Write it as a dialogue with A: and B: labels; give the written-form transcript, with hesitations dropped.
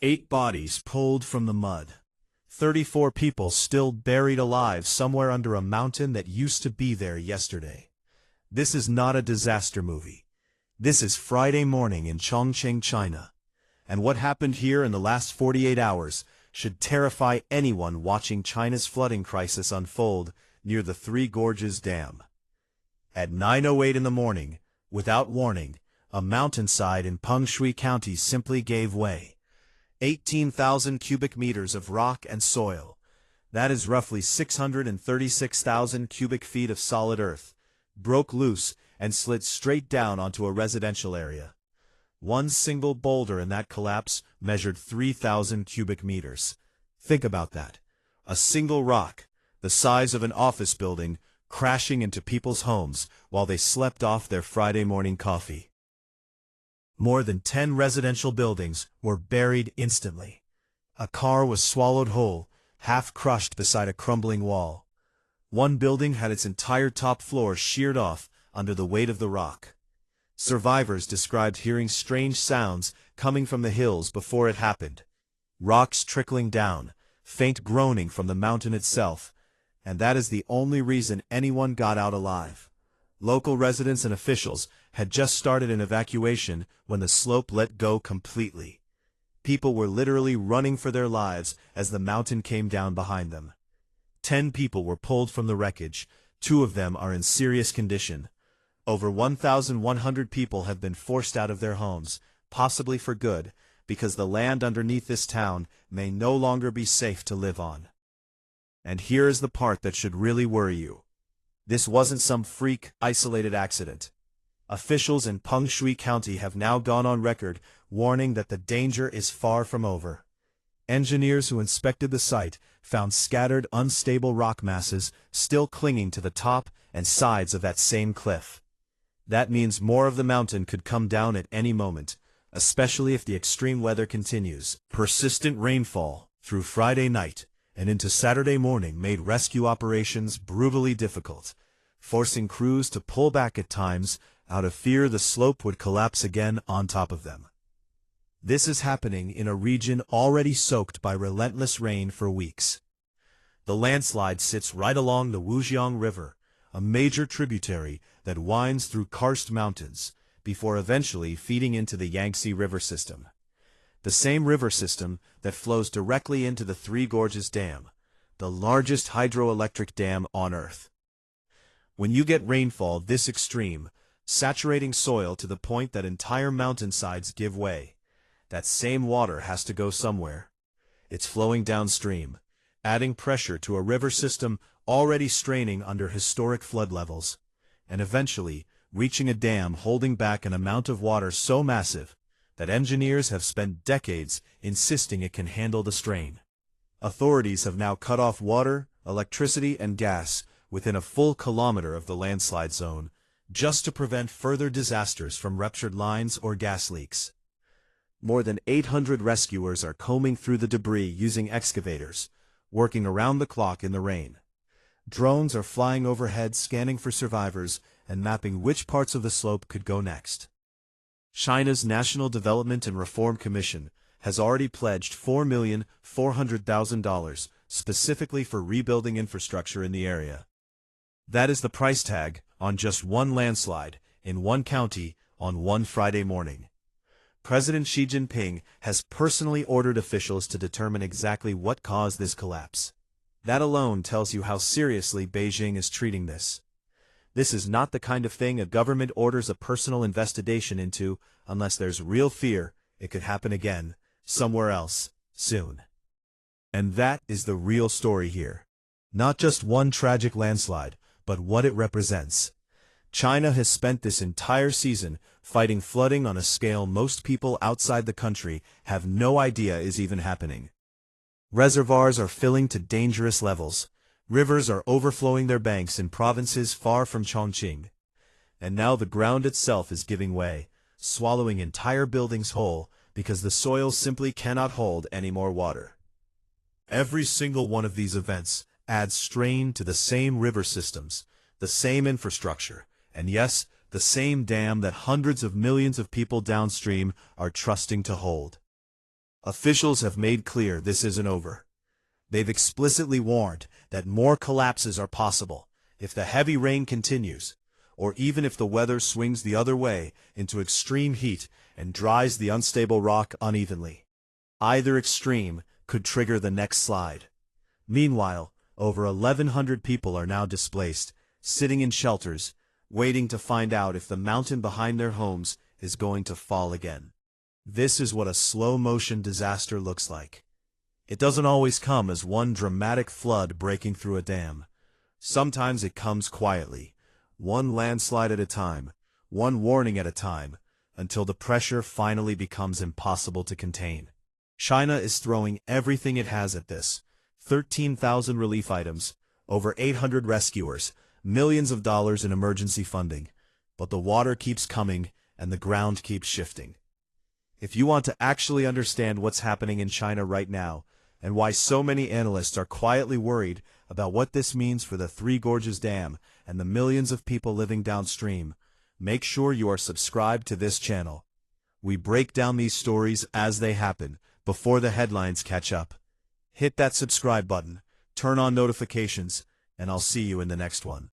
A: 8 bodies pulled from the mud. 34 people still buried alive somewhere under a mountain that used to be there yesterday. This is not a disaster movie. This is Friday morning in Chongqing, China. And what happened here in the last 48 hours should terrify anyone watching China's flooding crisis unfold near the Three Gorges Dam. At 9:08 in the morning, without warning, a mountainside in Pengshui County simply gave way. 18,000 cubic meters of rock and soil. That is roughly 636,000 cubic feet of solid earth, broke loose and slid straight down onto a residential area. One single boulder in that collapse measured 3,000 cubic meters. Think about that. A single rock, the size of an office building, crashing into people's homes while they slept off their Friday morning coffee. More than 10 residential buildings were buried instantly. A car was swallowed whole, half crushed beside a crumbling wall. One building had its entire top floor sheared off under the weight of the rock. Survivors described hearing strange sounds coming from the hills before it happened. Rocks trickling down, faint groaning from the mountain itself, and that is the only reason anyone got out alive. Local residents and officials had just started an evacuation when the slope let go completely. People were literally running for their lives as the mountain came down behind them. 10 people were pulled from the wreckage. 2 of them are in serious condition. Over 1,100 people have been forced out of their homes, possibly for good, because the land underneath this town may no longer be safe to live on. And here is the part that should really worry you. This wasn't some freak, isolated accident. Officials in Pengshui County have now gone on record warning that the danger is far from over. Engineers who inspected the site found scattered, unstable rock masses still clinging to the top and sides of that same cliff. That means more of the mountain could come down at any moment, especially if the extreme weather continues. Persistent rainfall through Friday night and into Saturday morning made rescue operations brutally difficult, forcing crews to pull back at times out of fear the slope would collapse again on top of them. This is happening in a region already soaked by relentless rain for weeks. The landslide sits right along the Wujiang River, a major tributary that winds through karst mountains, before eventually feeding into the Yangtze River system. The same river system that flows directly into the Three Gorges Dam, the largest hydroelectric dam on Earth. When you get rainfall this extreme, saturating soil to the point that entire mountainsides give way, that same water has to go somewhere. It's flowing downstream, adding pressure to a river system already straining under historic flood levels, and eventually reaching a dam holding back an amount of water so massive that engineers have spent decades insisting it can handle the strain. Authorities have now cut off water, electricity, and gas within a full kilometer of the landslide zone, just to prevent further disasters from ruptured lines or gas leaks. More than 800 rescuers are combing through the debris using excavators, working around the clock in the rain. Drones are flying overhead scanning for survivors and mapping which parts of the slope could go next. China's National Development and Reform Commission has already pledged $4,400,000 specifically for rebuilding infrastructure in the area. That is the price tag on just one landslide in one county on one Friday morning. President Xi Jinping has personally ordered officials to determine exactly what caused this collapse. That alone tells you how seriously Beijing is treating this. This is not the kind of thing a government orders a personal investigation into unless there's real fear it could happen again, somewhere else, soon. And that is the real story here. Not just one tragic landslide, but what it represents. China has spent this entire season fighting flooding on a scale most people outside the country have no idea is even happening. Reservoirs are filling to dangerous levels. Rivers are overflowing their banks in provinces far from Chongqing. And now the ground itself is giving way, swallowing entire buildings whole because the soil simply cannot hold any more water. Every single one of these events adds strain to the same river systems, the same infrastructure, and yes, the same dam that hundreds of millions of people downstream are trusting to hold. Officials have made clear this isn't over. They've explicitly warned that more collapses are possible if the heavy rain continues, or even if the weather swings the other way into extreme heat and dries the unstable rock unevenly. Either extreme could trigger the next slide. Meanwhile, over 1,100 people are now displaced, sitting in shelters, waiting to find out if the mountain behind their homes is going to fall again. This is what a slow-motion disaster looks like. It doesn't always come as one dramatic flood breaking through a dam. Sometimes it comes quietly, one landslide at a time, one warning at a time, until the pressure finally becomes impossible to contain. China is throwing everything it has at this. 13,000 relief items, over 800 rescuers, millions of dollars in emergency funding. But the water keeps coming and the ground keeps shifting. If you want to actually understand what's happening in China right now, and why so many analysts are quietly worried about what this means for the Three Gorges Dam and the millions of people living downstream, make sure you are subscribed to this channel. We break down these stories as they happen, before the headlines catch up. Hit that subscribe button, turn on notifications, and I'll see you in the next one.